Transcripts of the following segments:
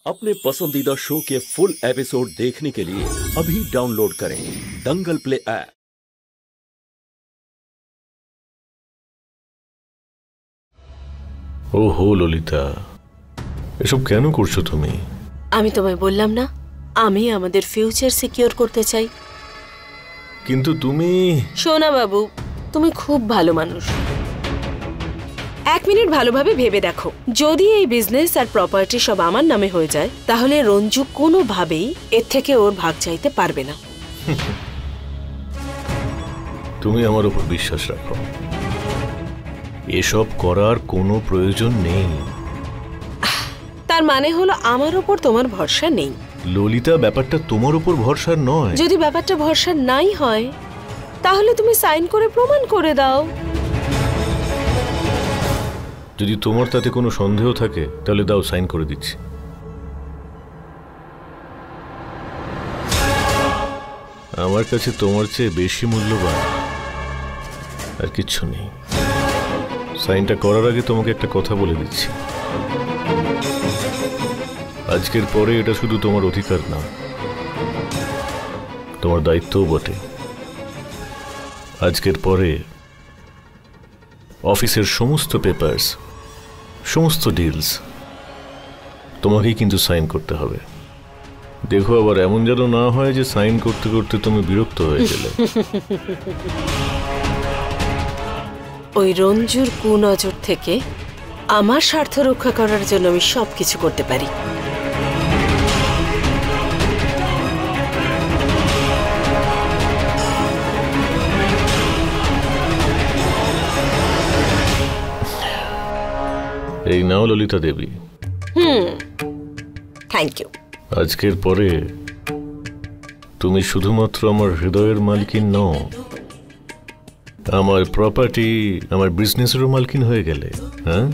अपने पसंदीदा शो के फुल एपिसोड देखने के लिए अभी डाउनलोड करें दंगल प्ले ऐप। ওহো ললিতা, এসব কেন করছো তুমি? আমি তোমায় বললাম না আমি আমাদের ফিউচার সিকিউর করতে চাই। কিন্তু তুমি সোনা বাবু, তুমি খুব ভালো মানুষ। এক মিনিট ভালোভাবে ভেবে দেখো, যদি এই বিজনেস আর প্রপার্টি সব আমার নামে হয়ে যায় তাহলে রঞ্জু কোনোভাবেই এর থেকে ওর ভাগ চাইতে পারবে না। তুমি আমার উপর বিশ্বাস রাখো, এসব করার কোনো প্রয়োজন নেই। তার মানে হলো আমার উপর তোমার ভরসা নেই? ললিতা, ব্যাপারটা তোমার উপর ভরসা নয়। যদি ব্যাপারটা ভরসা নাই হয় তাহলে তুমি সাইন করে প্রমাণ করে দাও। যদি তোমার তাতে কোনো সন্দেহ থাকে তাহলে দাও, সাইন করে দিচ্ছি। আমার কাছে তোমার চেয়ে বেশি মূল্যবান আর কিচ্ছু নেই। সাইনটা করার আগে তোমাকে একটা কথা বলে দিচ্ছি, আজকের পরে এটা শুধু তোমার অধিকার না, তোমার দায়িত্বও বটে। আজকের পরে অফিসের সমস্ত পেপারস, সমস্ত ডিলস তোমাকেই কিন্তু সাইন করতে হবে। দেখো আবার এমন যেন না হয় যে সাইন করতে করতে তুমি বিরক্ত হয়ে গেলে। ওই রঞ্জুর কুনজর থেকে আমার স্বার্থ রক্ষা করার জন্য আমি সবকিছু করতে পারি। এই নাও ললিতা দেবী। Thank you. আজকের পরে তুমি শুধুমাত্র আমার হৃদয়ের মালকিন নও, আমার প্রপার্টি, আমার বিজনেসেরও মালকিন হয়ে গেলে। হ্যাঁ,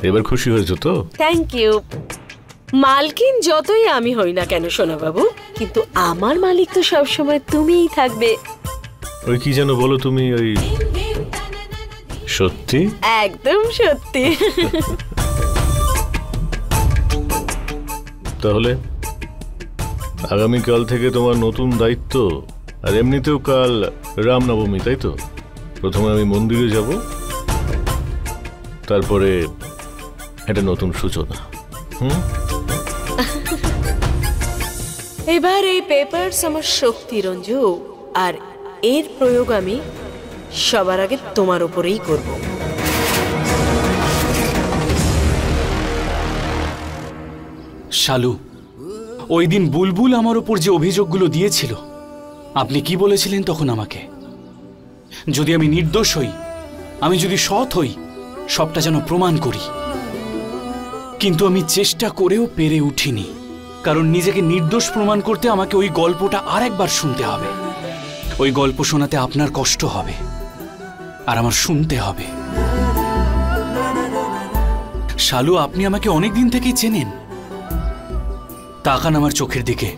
এবার খুশি হয়েছো তো? Thank you. মালকিন যতই আমি হই না কেন সোনা বাবু, কিন্তু আমার মালিক তো সবসময় তুমিই থাকবে। ওই কি যেন বলো তুমি, ওই সত্যি? একদম সত্যি। তাহলে আগামীকাল থেকে তোমার নতুন দায়িত্ব। আর এমনিতেও কাল রামনবমী, তাই তো? প্রথমে আমি মন্দিরে যাব, তারপরে একটা নতুন সূচনা। এবার এই পেপারস আমার শক্তি রঞ্জু, আর এর প্রয়োগ আমি সবার আগে তোমার উপরেই করব। শালু, ওই দিন বুলবুল আমার উপর যে অভিযোগগুলো দিয়েছিল, আপনি কি বলেছিলেন তখন আমাকে? যদি আমি নির্দোষ হই, আমি যদি সৎ হই, সবটা যেন প্রমাণ করি। কিন্তু আমি চেষ্টা করেও পেরে উঠিনি, কারণ নিজেকে নির্দোষ প্রমাণ করতে আমাকে ওই গল্পটা আরেকবার শুনতে হবে। ওই গল্প শোনাতে আপনার কষ্ট হবে আর আমার শুনতে হবে। শালু, আপনি আমাকে অনেক দিন থেকেই চেনেন। তাকান আমার চোখের দিকে,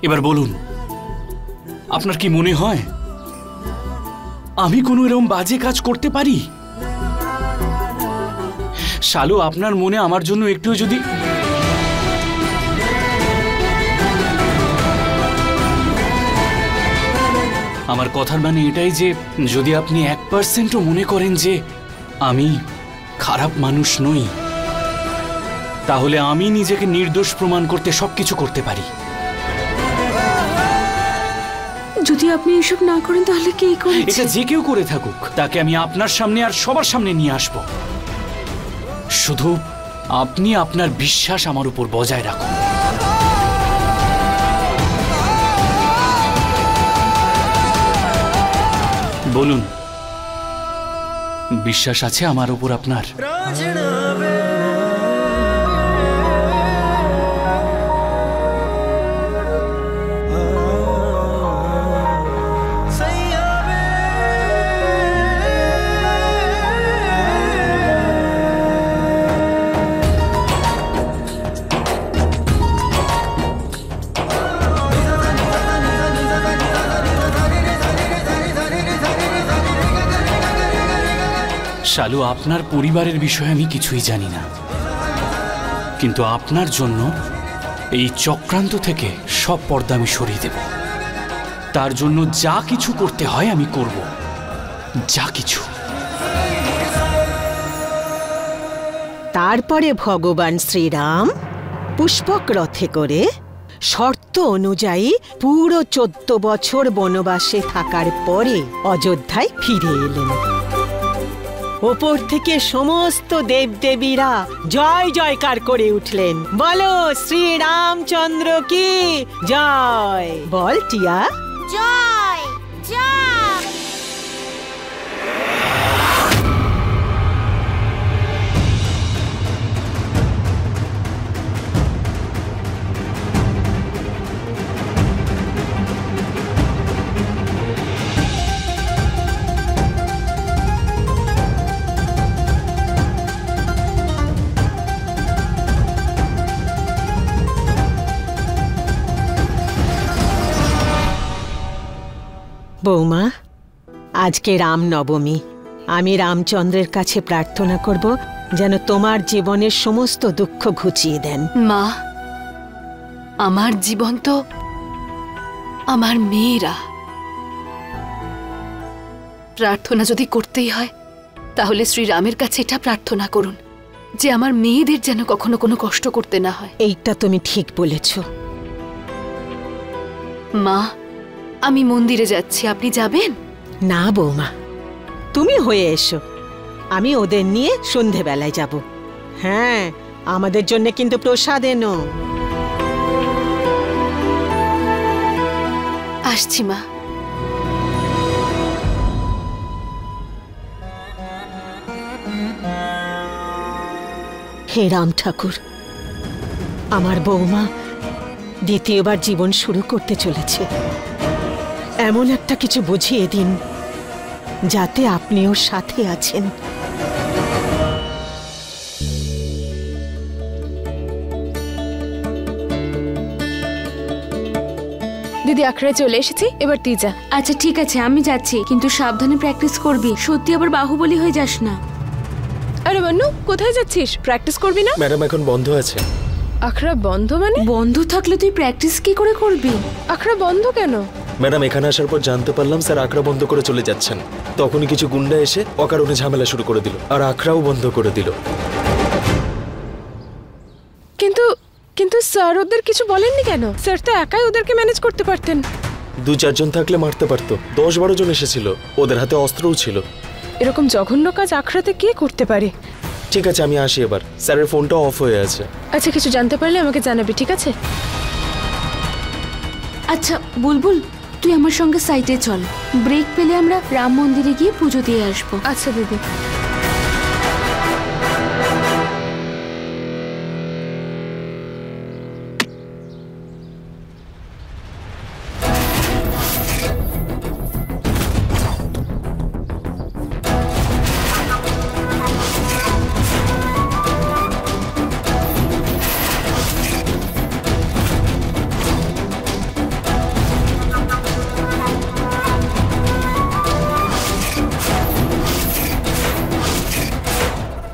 এবার বলুন, আপনার কি মনে হয় আমি কোনো এরকম বাজে কাজ করতে পারি? শালু, আপনার মনে আমার জন্য একটুও যদি আমার কথার মানে এটাই যে যদি আপনি 1%ও মনে করেন যে আমি খারাপ মানুষ নই, তাহলে আমি নিজেকে নির্দোষ প্রমাণ করতে সবকিছু করতে পারি। যদি আপনি এসব না করেন তাহলে কে করবে? এটা যে কেউ করে থাকুক, তাকে আমি আপনার সামনে আর সবার সামনে নিয়ে আসব। শুধু আপনি আপনার বিশ্বাস আমার উপর বজায় রাখুন। বলুন, বিশ্বাস আছে আমার উপর আপনার? শালু, আপনার পরিবারের বিষয়ে আমি কিছুই জানি না। কিন্তু আপনার জন্য এই চক্রান্ত থেকে সব পর্দা আমি সরিয়ে দেব। তার জন্য যা কিছু করতে হয় আমি করব, যা কিছু। তারপরে ভগবান শ্রীরাম পুষ্পক রথে করে শর্ত অনুযায়ী পুরো 14 বছর বনবাসে থাকার পরে অযোধ্যায় ফিরে এলেন। ওপর থেকে সমস্ত দেবদেবীরা জয় জয়কার করে উঠলেন, বলো শ্রীরামচন্দ্র কি জয়। বল টিয়া। জয় জয়। বৌমা, আজকে রামনবমী। আমি রামচন্দ্রের কাছে প্রার্থনা করব যেন তোমার জীবনের সমস্ত দুঃখ ঘুচিয়ে দেন। মা, আমার জীবন তো আমার মেয়েরা। প্রার্থনা যদি করতেই হয় তাহলে শ্রীরামের কাছে এটা প্রার্থনা করুন যে আমার মেয়েদের যেন কখনো কোনো কষ্ট করতে না হয়। এইটা তুমি ঠিক বলেছ। মা, আমি মন্দিরে যাচ্ছি, আপনি যাবেন? না বৌমা, তুমি হয়ে এসো, আমি ওদের নিয়ে সন্ধেবেলায় যাব। হ্যাঁ, আমাদের জন্য কিন্তু প্রসাদ এনো। আসছি মা। হে রাম ঠাকুর, আমার বৌমা দ্বিতীয়বার জীবন শুরু করতে চলেছে। এমন একটা কিছু বুঝিয়ে দিন যাতে আপনি ওর সাথে আছেন। দিদি, আখড়ায় চলে এসেছি, এবার তুই যা। আচ্ছা ঠিক আছে, আমি যাচ্ছি, কিন্তু সাবধানে প্র্যাকটিস করবি। সত্যি আবার বাহুবলী হয়ে যাস না। আরে মান্নু, কোথায় যাচ্ছিস? প্র্যাকটিস করবি না? ম্যাডাম এখন বন্ধ আছে। আখড়া বন্ধ মানে? বন্ধ থাকলে তুই প্র্যাকটিস কি করে করবি? আখড়া বন্ধ কেন? ম্যাডাম, এখানে আসার পর জানতে পারলাম স্যার আখড়া বন্ধ করে চলে যাচ্ছেন। তখনই কিছু গুন্ডা এসে অকারণে ঝামেলা শুরু করে দিল, আর আখড়াও বন্ধ করে দিল। কিন্তু স্যার ওদের কিছু বলেননি কেন? স্যার তো একাই ওদেরকে ম্যানেজ করতে পারতেন। 2-4 জন থাকলে মারতে পারতো। 10-12 জন এসেছিল, ওদের হাতে অস্ত্রও ছিল। এরকম জঘন্য কাজ আখড়াতে কে করতে পারে? ঠিক আছে, আমি আসি এবার। স্যারের ফোনটা অফ হয়ে আছে। আচ্ছা, কিছু জানতে পারলে আমাকে জানাবি, ঠিক আছে? আচ্ছা বুলবুল, তুই আমার সঙ্গে সাইটে চল। ব্রেক পেলে আমরা রাম মন্দিরে গিয়ে পুজো দিয়ে আসবো। আচ্ছা দিদি।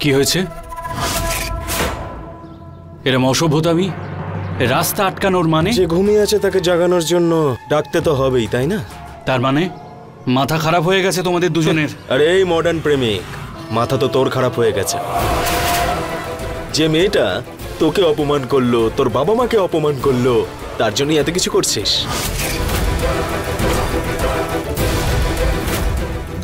কি হয়েছে? এরম অসভ্যতামি, রাস্তা আটকানোর মানে? যে ঘুমিয়ে আছে তাকে জাগানোর জন্য ডাকতে তো হবেই, তাই না? তার মানে মাথা খারাপ হয়ে গেছে তোমাদের দুজনের? আরে এই মডার্ন প্রেমিক, মাথা তো তোর খারাপ হয়ে গেছে। যে মেয়েটা তোকে অপমান করলো, তোর বাবা মাকে অপমান করলো, তার জন্যই এত কিছু করছিস?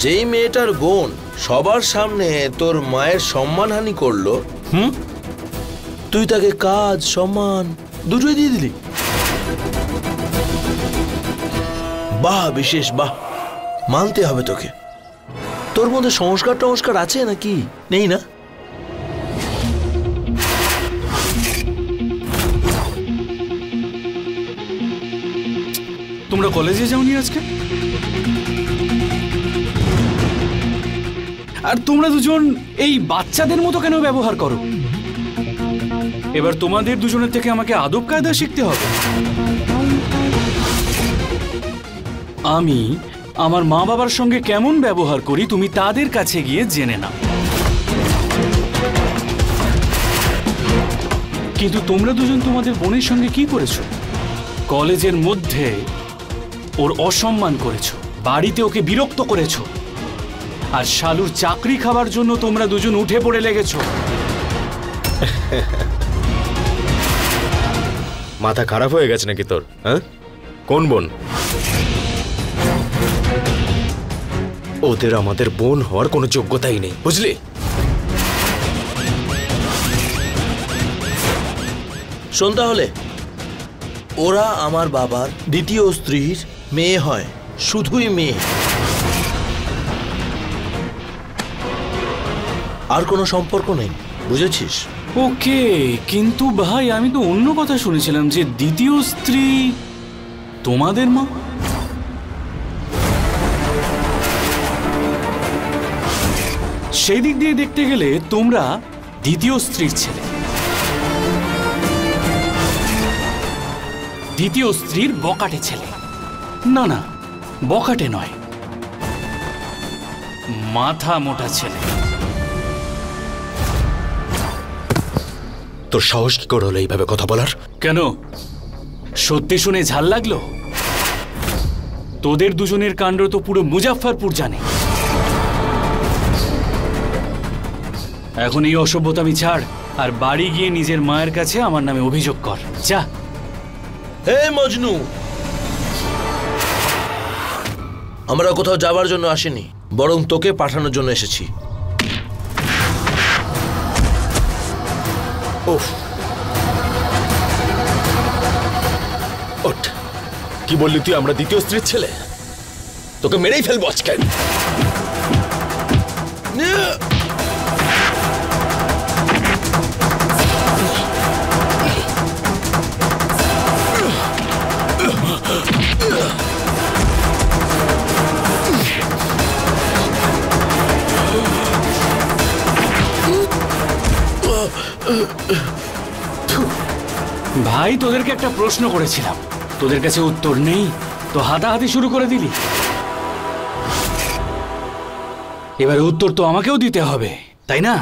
যেই মেয়েটার বোন সবার সামনে তোর মায়ের সম্মানহানি করলো, তুই তাকে কাজ সম্মান দুটোই দিয়ে দিলি। বাহ, বিশেষ বাহ, মানতে হবে তোকে। তোর মধ্যে সংস্কার আছে নাকি? নেই না? তোমরা কলেজে যাওনি আজকে? আর তোমরা দুজন এই বাচ্চাদের মতো কেন ব্যবহার করো? এবার তোমাদের দুজনের থেকে আমাকে আদব কায়দা শিখতে হবে। আমি আমার মা বাবার সঙ্গে কেমন ব্যবহার করি তুমি তাদের কাছে গিয়ে জেনে নাও। কিন্তু তোমরা দুজন তোমাদের বোনের সঙ্গে কি করেছো? কলেজের মধ্যে ওর অসম্মান করেছো, বাড়িতে ওকে বিরক্ত করেছো, আর শালুর চাকরি খাবার জন্য তোমরা দুজন উঠে পড়ে লেগেছো। মাথা খারাপ হয়ে গেছে নাকি তোর? হ্যাঁ, কোন বোন? ওদের আমাদের বোন হওয়ার কোনো যোগ্যতাই নেই, বুঝলি? শোন তাহলে, ওরা আমার বাবার দ্বিতীয় স্ত্রীর মেয়ে হয়, শুধুই মেয়ে, আর কোনো সম্পর্ক নেই, বুঝেছিস? ওকে, কিন্তু ভাই আমি তো অন্য কথা শুনেছিলাম যে দ্বিতীয় স্ত্রী তোমাদের মা। সেই দিক দিয়ে দেখতে গেলে তোমরা দ্বিতীয় স্ত্রীর ছেলে, দ্বিতীয় স্ত্রীর বকাটে ছেলে। না না, বকাটে নয়, মাথা মোটা ছেলে। তোর সাহস কি করে হলো এইভাবে কথা বলার? কেন, সত্যি শুনে ঝাল লাগলো? তোদের দুজনের কাণ্ড তো পুরো মুজাফফরপুর জানে। এখন এই অসভ্যতামি ছাড় আর বাড়ি গিয়ে নিজের মায়ের কাছে আমার নামে অভিযোগ কর, যা। হে মজনু, আমরা কোথাও যাবার জন্য আসিনি, বরং তোকে পাঠানোর জন্য এসেছি। ওফ, ওঠ, কি বললি তুই? আমরা দ্বিতীয় স্ত্রীর ছেলে? তোকে মেরেই ফেলবো আজকে। ভাই, তোদেরকে একটা প্রশ্ন করেছিলাম, তোদের কাছে উত্তর নেই তো হাতাহাতি শুরু করে দিলি। এবারে উত্তর তো আমাকেও দিতে হবে, তাই না?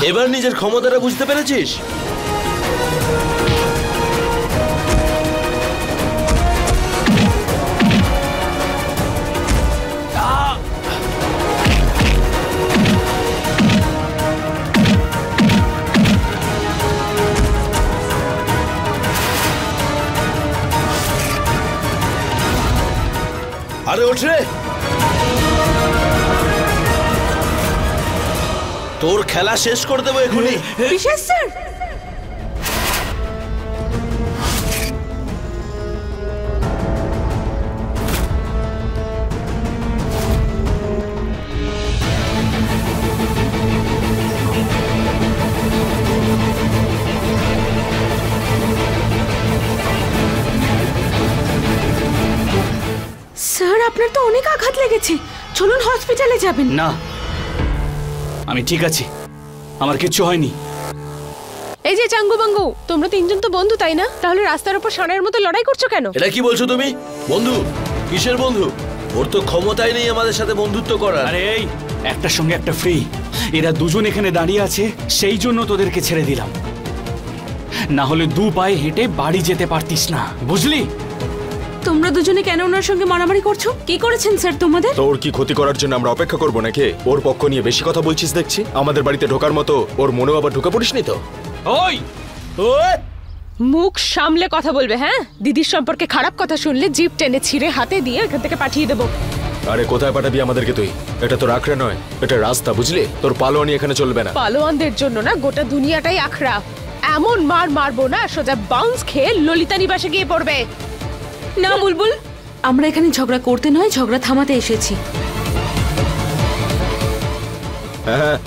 এবার নিজের ক্ষমতাটা বুঝতে পেরেছিস? আরে ওঠ রে, তোর খেলা শেষ করে দেবো এখনই। বিশেষ স্যার, স্যার আপনার তো অনেক আঘাত লেগেছে, চলুন হসপিটালে যাবেন। না, আমি ঠিক আছি, আমার কিচ্ছু হয়নি। এই যে চাঙ্গু বাঙ্গু, তোমরা তিনজন তো বন্ধু তাই না? তাহলে রাস্তার উপর ষাঁড়ের মতো লড়াই করছো কেন? এটা কি বলছো তুমি? বন্ধু? কিসের বন্ধু? ওর তো ক্ষমতাই নেই আমাদের সাথে বন্ধুত্ব করার। আরে এই, একটার সঙ্গে একটা ফ্রি। এরা দুজন এখানে দাঁড়িয়ে আছে, সেই জন্য তোদেরকে ছেড়ে দিলাম, না হলে দু পায়ে হেঁটে বাড়ি যেতে পারতিস না, বুঝলি? তোমরা দুজনে কেন ওনার সঙ্গে মারামারি করছো? কি করেছেন স্যার তোমাদের? তোর কি ক্ষতি করার জন্য আমরা অপেক্ষা করবো নাকি? ওর পক্ষ নিয়ে বেশি কথা বলছিস দেখছি। আমাদের বাড়িতে ঢোকার মতো ওর মনেও আবার ঢুকে পড়িসনি তো? ওই মুখ সামলে কথা বলবে, হ্যাঁ? দিদির সম্পর্কে খারাপ কথা শুনলে জিভ টেনে ছিঁড়ে হাতে দিয়ে এখান থেকে পাঠিয়ে দেবো। আরে কোথায় পাঠাবি আমাদেরকে তুই? এটা তোর আখড়া নয়, এটা রাস্তা, বুঝলি? তোর পালোয়ানি এখানে চলবে না। পালোয়ানদের জন্য না গোটা দুনিয়াটাই আখড়া। এমন মার মারবো না সোজা বাউন্স খেয়ে ললিতা নিবাসে গিয়ে পড়বে। না বুলবুল, আমরা এখানে ঝগড়া করতে নয়, ঝগড়া থামাতে এসেছি। হ্যাঁ,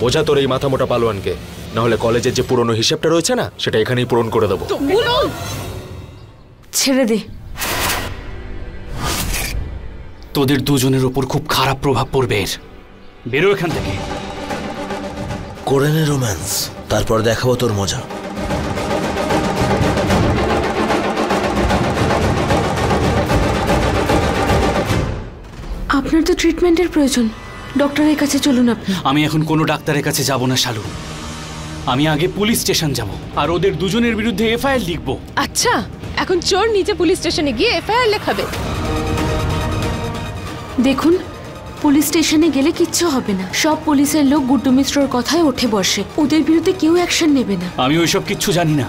বোঝা তোর এই মাথা মোটা পালোয়ানকে, না হলে কলেজের যে পুরনো হিসেবটা রয়েছে না, সেটা এখানেই পূরণ করে দেবো। ছেড়ে দে। তোদের দুজনের ওপর খুব খারাপ প্রভাব পড়বে এর। বেরো এখান থেকে। করে নে রোম্যান্স, তারপর দেখাবো তোর মজা। আপনার তো ট্রিটমেন্টের প্রয়োজন, ডক্টরের কাছে চলুন আপনি। আমি এখন কোনো ডাক্তারের কাছে যাব না শালু। আমি আগে পুলিশ স্টেশন যাব আর ওদের দুজনের বিরুদ্ধে এফআইআর লিখব। আচ্ছা, এখন চোর নিচে পুলিশ স্টেশনে গিয়ে এফআইআর লেখাবে? দেখুন, পুলিশ স্টেশনে গেলে কিচ্ছু হবে না। সব পুলিশের লোক গুড্ডু মিশ্রর কথায় ওঠে বসে, ওদের বিরুদ্ধে কেউ অ্যাকশন নেবে না। আমি ওইসব কিচ্ছু জানি না,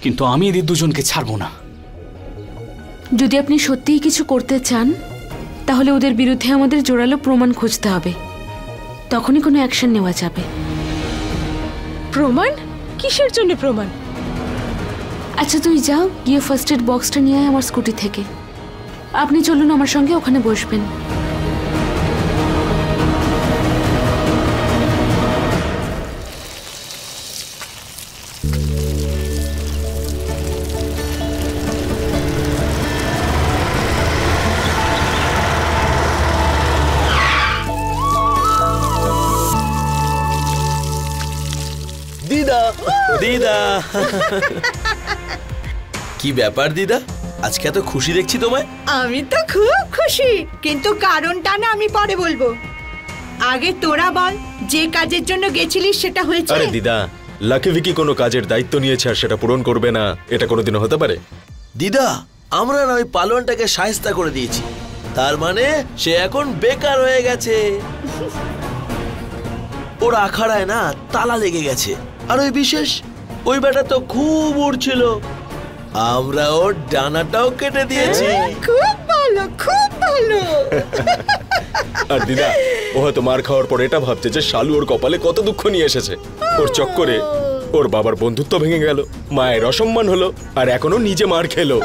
কিন্তু আমি এদের দুজনকে ছাড়বো না। যদি আপনি সত্যিই কিছু করতে চান, তাহলে ওদের বিরুদ্ধে আমাদের জোরালো প্রমাণ খুঁজতে হবে, তখনই কোনো অ্যাকশন নেওয়া যাবে। প্রমাণ? কিসের জন্য প্রমাণ? আচ্ছা তুই যাও, গিয়ে ফার্স্ট এড বক্সটা নিয়ে আয় আমার স্কুটি থেকে। আপনি চলুন আমার সঙ্গে, ওখানে বসবেন। দিদা, দিদা। কি ব্যাপার দিদা, আজকে এত খুশি দেখছি তোমায়? আমি তো খুব খুশি, কিন্তু কারণটা না আমি পরে বলবো। আগে তোরা বল, যে কাজের জন্য গেছিলিস সেটা হয়েছে? আরে দিদা, লাকি ভিকি কোনো কাজের দায়িত্ব নিয়েছে আর সেটা পূরণ করবে না, এটা কোনোদিনও হতে পারে? দিদা, আমরা না ওই পালোয়ানটাকে শায়েস্তা করে দিয়েছি, তার মানে সে এখন বেকার হয়ে গেছে। ওর আখাড়ায় না তালা লেগে গেছে। আর ওই বিশেষ ওই বেটা তো খুব উড়ছিল, আমরা ওর ডানাটাও কেটে দিয়েছি। খুব ভালো, খুব ভালো। আর দিদা, ও হয়তো মার খাওয়ার পর এটা ভাবছে যে শালু ওর কপালে কত দুঃখ নিয়ে এসেছে। ওর চক্করে ওর বাবার বন্ধুত্ব ভেঙে গেল, মায়ের অসম্মান হলো, আর এখনো নিজে মার খেলো।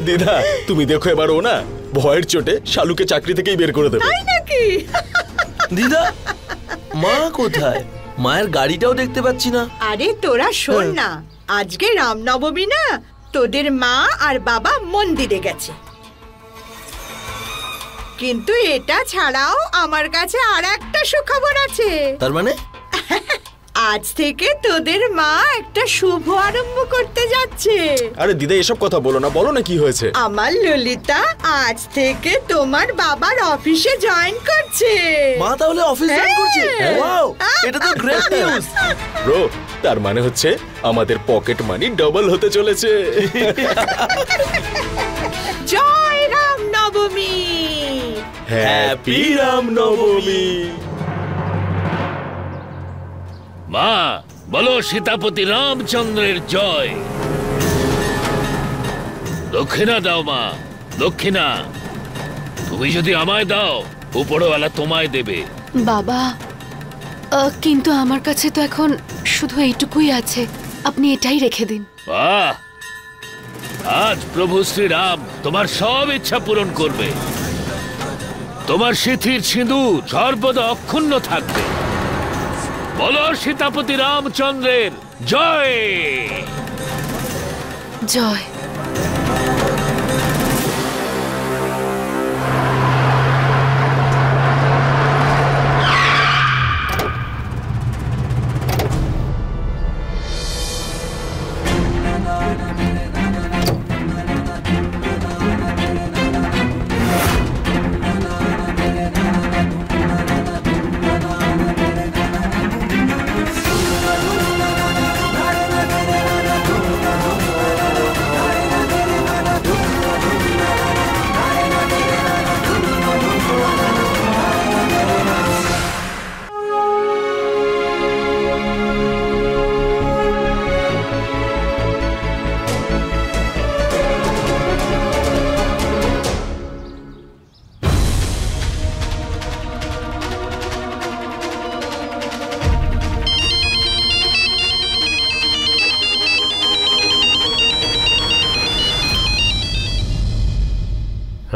দিদা, তুমি দেখো এবার ও না ভয়ের চোটে শালুকে চাকরি থেকেই বের করে দেবে। তাই নাকি? দিদা, মা কোথায়? মায়ের গাড়িটাও দেখতে পাচ্ছি না। আরে তোরা শোন না, আজকে রামনবমী না, তোদের মা আর বাবা মন্দিরে গেছে। কিন্তু এটা ছাড়াও আমার কাছে আর একটা সুখবর আছে। তার মানে? আজ থেকে তোদের মা একটা শুভ আরম্ভ করতে যাচ্ছে। আরে দিদা, এসব কথা বলো না, বলো না কি হয়েছে। আমার ললিতা আজ থেকে তোমার বাবার অফিসে জয়েন করছে। মা তাহলে অফিস জয়েন করছে? ওয়াও, এটা তো গ্রেট নিউজ। ব্রো, তার মানে হচ্ছে আমাদের পকেট মানি ডাবল হতে চলেছে। জয় রামনবমী। হ্যাপি রামনবমী। মা বলো সীতাপতি রামচন্দ্রের জয়। দক্ষিণা দাও মা, দক্ষিণা। তুমি যদি আমায় দাও, উপরওয়ালা তোমায় দেবে। বাবা, কিন্তু আমার কাছে তো এখন শুধু এইটুকুই আছে, আপনি এটাই রেখে দিন। বাহ, আজ প্রভু শ্রীরাম তোমার সব ইচ্ছা পূরণ করবে। তোমার সিঁথির সিঁদুর সর্বদা অক্ষুণ্ণ থাকবে। বলো সীতাপতি রামচন্দ্রের জয়। জয়।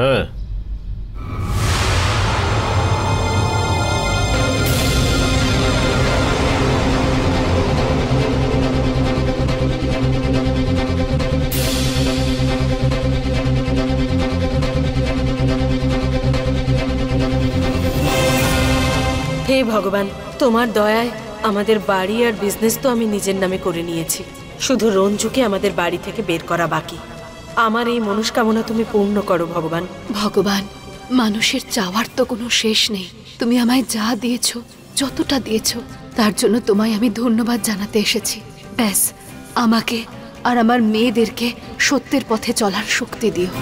হ্যাঁ, হে ভগবান, তোমার দয়ায় আমাদের বাড়ি আর বিজনেস তো আমি নিজের নামে করে নিয়েছি। শুধু রঞ্জুকে আমাদের বাড়ি থেকে বের করা বাকি। আমার এই মনস্কামনা তুমি পূর্ণ করো ভগবান। ভগবান, মানুষের চাওয়ার তো কোনো শেষ নেই। তুমি আমায় যা দিয়েছো, যতটা দিয়েছো, তার জন্য তোমায় আমি ধন্যবাদ জানাতে এসেছি। ব্যাস, আমাকে আর আমার মেয়েদেরকে সত্যের পথে চলার শক্তি দিও।